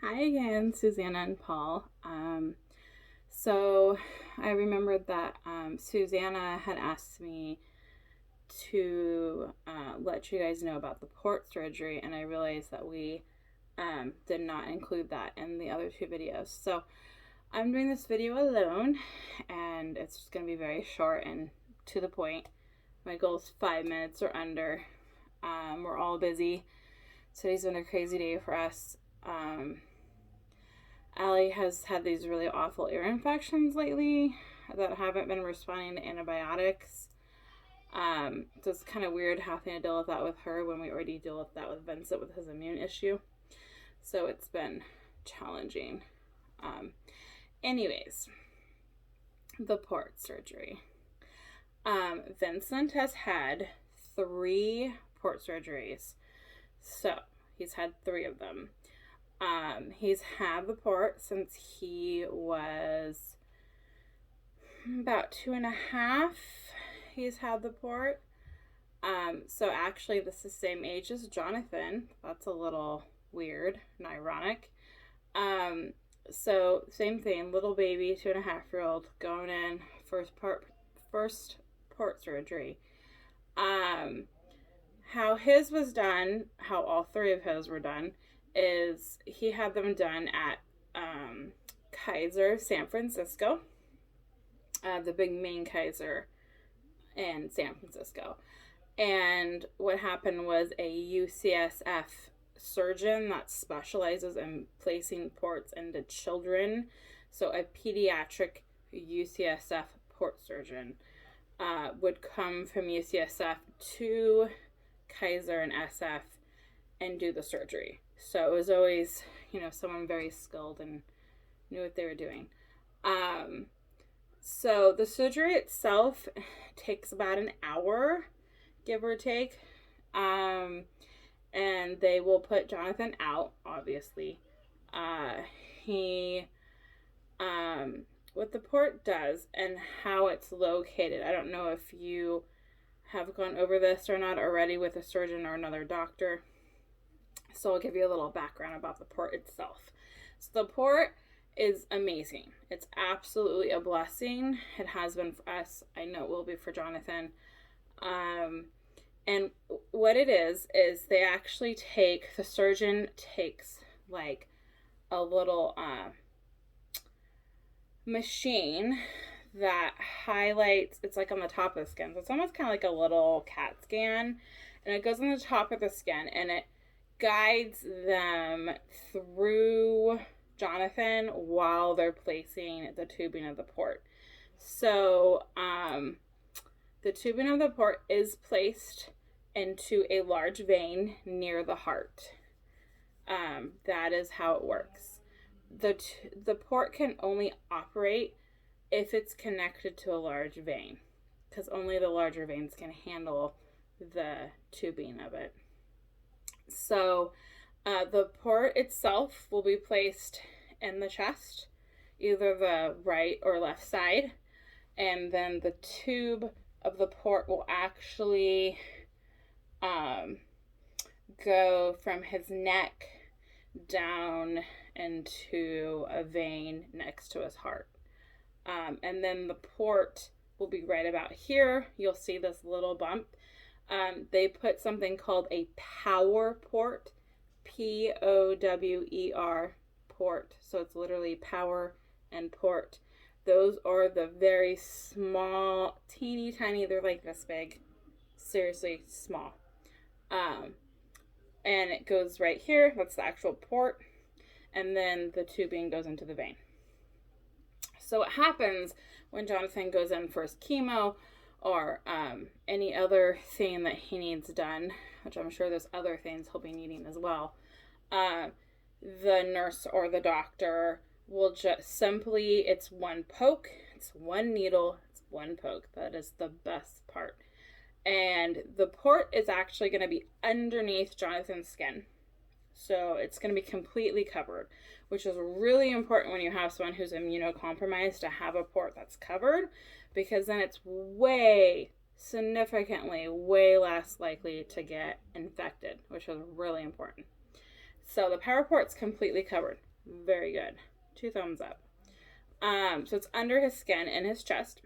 Hi again, Susanna and Paul. So I remembered that Susanna had asked me to let you guys know about the port surgery, and I realized that we did not include that in the other two videos. So I'm doing this video alone, and it's just going to be very short and to the point. My goal is 5 minutes or under. We're all busy. Today's been a crazy day for us. Allie has had these really awful ear infections lately that haven't been responding to antibiotics. So it's kind of weird having to deal with that with her when we already deal with that with Vincent with his immune issue. So it's been challenging. Anyways, the port surgery. Vincent has had 3 port surgeries. So he's had 3 of them. He's had the port since he was about 2.5. He's had the port. So actually, this is the same age as Jonathan. That's a little weird and ironic. So same thing, little baby, 2.5-year-old going in first port surgery. How his was done, how all 3 of his were done, is he had them done at Kaiser San Francisco, the big main Kaiser in San Francisco. And what happened was a UCSF surgeon that specializes in placing ports into children, so a pediatric UCSF port surgeon, would come from UCSF to Kaiser and SF and do the surgery. So it was always, someone very skilled and knew what they were doing. So the surgery itself takes about an hour, give or take. And they will put Jonathan out, obviously. What the port does and how it's located. I don't know if you have gone over this or not already with a surgeon or another doctor. So I'll give you a little background about the port itself. So the port is amazing. It's absolutely a blessing. It has been for us. I know it will be for Jonathan. And what it is they actually the surgeon takes like a little machine that highlights, it's like on the top of the skin. So it's almost kind of like a little CAT scan. And it goes on the top of the skin and it guides them through Jonathan while they're placing the tubing of the port. So the tubing of the port is placed into a large vein near the heart. That is how it works. The port can only operate if it's connected to a large vein, because only the larger veins can handle the tubing of it. So the port itself will be placed in the chest, either the right or left side, and then the tube of the port will actually go from his neck down into a vein next to his heart. And then the port will be right about here. You'll see this little bump. They put something called a power port, POWER port. So it's literally power and port. Those are the very small, teeny tiny, they're like this big. Seriously small. And it goes right here. That's the actual port. And then the tubing goes into the vein. So what happens when Jonathan goes in for his chemo or any other thing that he needs done, which I'm sure there's other things he'll be needing as well, the nurse or the doctor will just simply, it's one poke, it's one needle, it's one poke. That is the best part. And the port is actually going to be underneath Jonathan's skin. So it's going to be completely covered, which is really important when you have someone who's immunocompromised to have a port that's covered, because then it's significantly way less likely to get infected, which is really important. So the power port's completely covered. Very good. 2 thumbs up. So it's under his skin in his chest.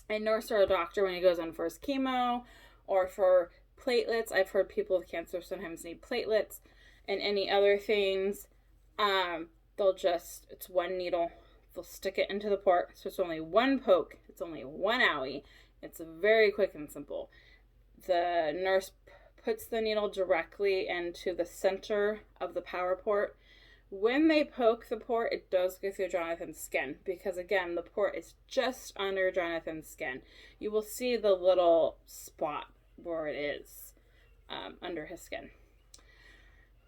A nurse or a doctor, when he goes in for his chemo or for platelets, I've heard people with cancer sometimes need platelets and any other things, it's one needle. They'll stick it into the port. So it's only one poke. It's only one owie. It's very quick and simple. The nurse puts the needle directly into the center of the power port. When they poke the port, it does go through Jonathan's skin because, again, the port is just under Jonathan's skin. You will see the little spot where it is under his skin.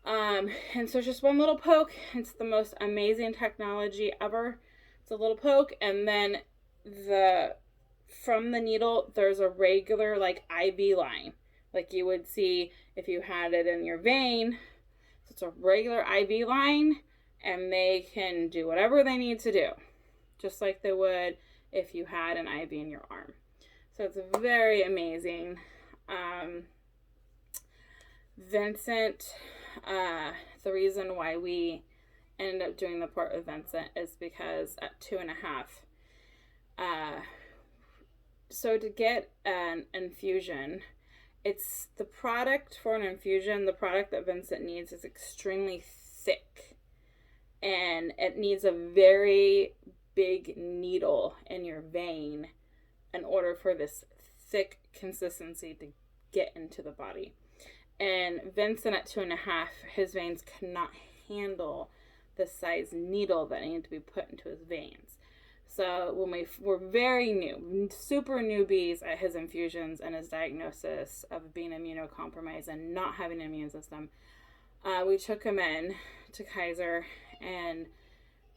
And so it's just one little poke. It's the most amazing technology ever. It's a little poke, and then from the needle, there's a regular, like, IV line, like you would see if you had it in your vein. So it's a regular IV line, and they can do whatever they need to do, just like they would if you had an IV in your arm. So it's very amazing. Vincent, the reason why we ended up doing the port with Vincent is because at 2.5, so to get an infusion, it's the product for an infusion, the product that Vincent needs is extremely thick, and it needs a very big needle in your vein in order for this thick consistency to get into the body. And Vincent at 2.5, his veins cannot handle the size needle that needed to be put into his veins. So when we were very new, super newbies at his infusions and his diagnosis of being immunocompromised and not having an immune system, we took him in to Kaiser, and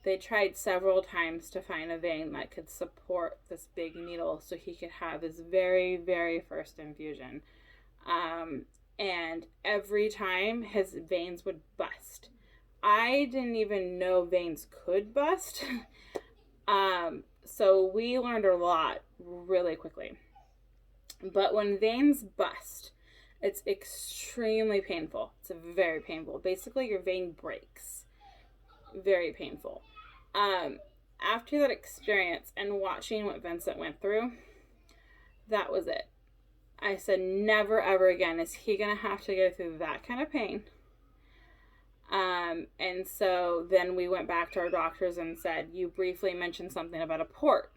they tried several times to find a vein that could support this big needle so he could have his very, very first infusion. And every time his veins would bust. I didn't even know veins could bust. So we learned a lot really quickly. But when veins bust, it's extremely painful. It's very painful. Basically, your vein breaks. Very painful. After that experience and watching what Vincent went through, that was it. I said, never, ever again is he going to have to go through that kind of pain. And so then we went back to our doctors and said, you briefly mentioned something about a port.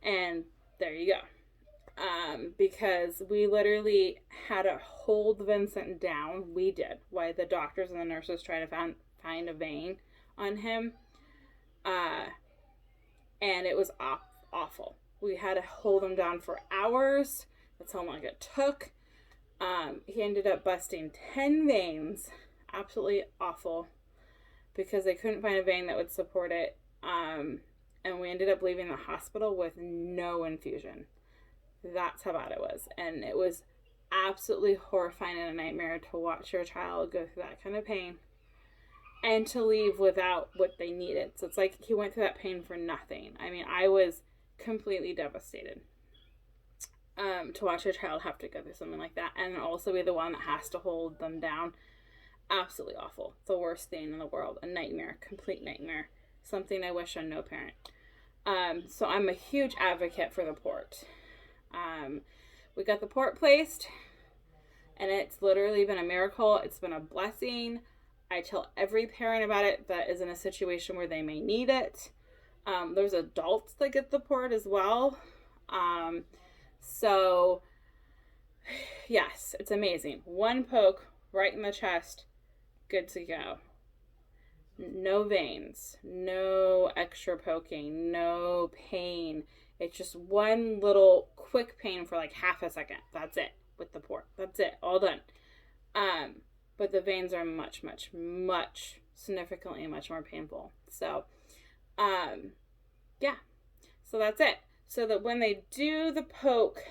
And there you go. Because we literally had to hold Vincent down. We did. While the doctors and the nurses tried to find a vein on him. And it was awful. We had to hold him down for hours. That's how long it took. He ended up busting 10 veins. Absolutely awful. Because they couldn't find a vein that would support it. And we ended up leaving the hospital with no infusion. That's how bad it was. And it was absolutely horrifying and a nightmare to watch your child go through that kind of pain. And to leave without what they needed. So it's like he went through that pain for nothing. I mean, I was completely devastated. To watch your child have to go through something like that and also be the one that has to hold them down. Absolutely awful. The worst thing in the world. A nightmare. Complete nightmare. Something I wish on no parent. So I'm a huge advocate for the port. We got the port placed, and it's literally been a miracle. It's been a blessing. I tell every parent about it that is in a situation where they may need it. There's adults that get the port as well. So, yes, it's amazing. One poke right in the chest, good to go. No veins, no extra poking, no pain. It's just one little quick pain for like half a second. That's it with the port. That's it. All done. But the veins are much, significantly much more painful. So, yeah. So that's it. So that when they do the poke,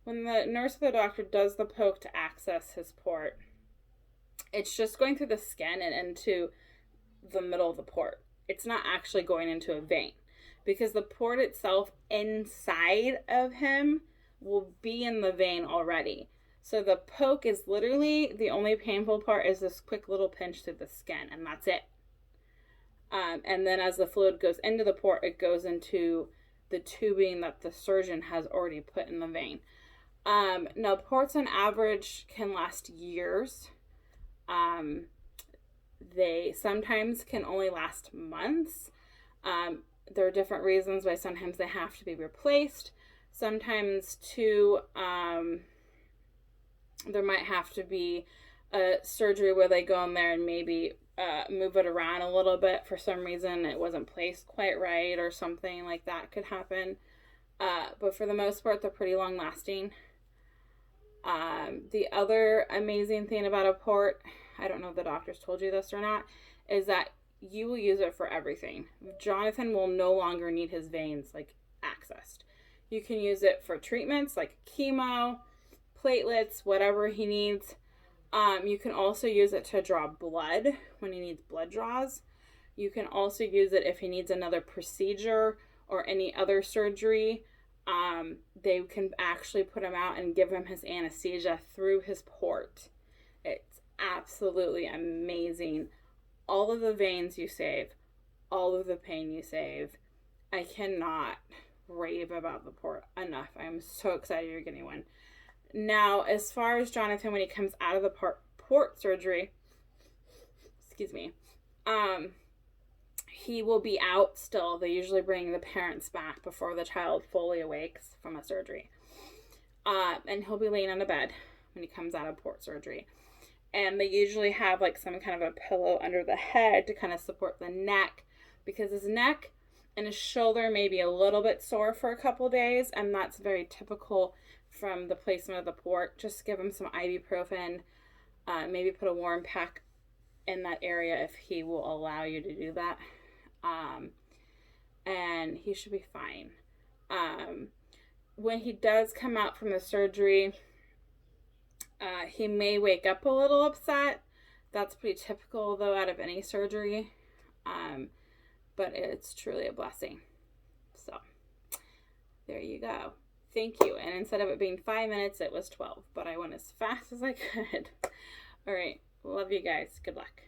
when the nurse or the doctor does the poke to access his port, it's just going through the skin and into the middle of the port. It's not actually going into a vein because the port itself inside of him will be in the vein already. So the poke is literally the only painful part is this quick little pinch through the skin, and that's it. And then as the fluid goes into the port, it goes into the tubing that the surgeon has already put in the vein. Now, ports on average can last years. They sometimes can only last months. There are different reasons why sometimes they have to be replaced. Sometimes, too, there might have to be a surgery where they go in there and maybe move it around a little bit for some reason. It wasn't placed quite right or something like that could happen. But for the most part, they're pretty long lasting. The other amazing thing about a port, I don't know if the doctors told you this or not, is that you will use it for everything. Jonathan will no longer need his veins accessed. You can use it for treatments like chemo, platelets, whatever he needs. You can also use it to draw blood when he needs blood draws. You can also use it if he needs another procedure or any other surgery. They can actually put him out and give him his anesthesia through his port. It's absolutely amazing. All of the veins you save, all of the pain you save. I cannot rave about the port enough. I'm so excited you're getting one. Now, as far as Jonathan, when he comes out of the port surgery, he will be out still. They usually bring the parents back before the child fully awakes from a surgery. And he'll be laying on a bed when he comes out of port surgery. And they usually have some kind of a pillow under the head to kind of support the neck, because his neck and his shoulder may be a little bit sore for a couple days, and that's very typical from the placement of the port. Just give him some ibuprofen, maybe put a warm pack in that area if he will allow you to do that. And he should be fine. When he does come out from the surgery, he may wake up a little upset. That's pretty typical, though, out of any surgery. But it's truly a blessing. So, there you go. Thank you. And instead of it being 5 minutes, it was 12. But I went as fast as I could. All right. Love you guys. Good luck.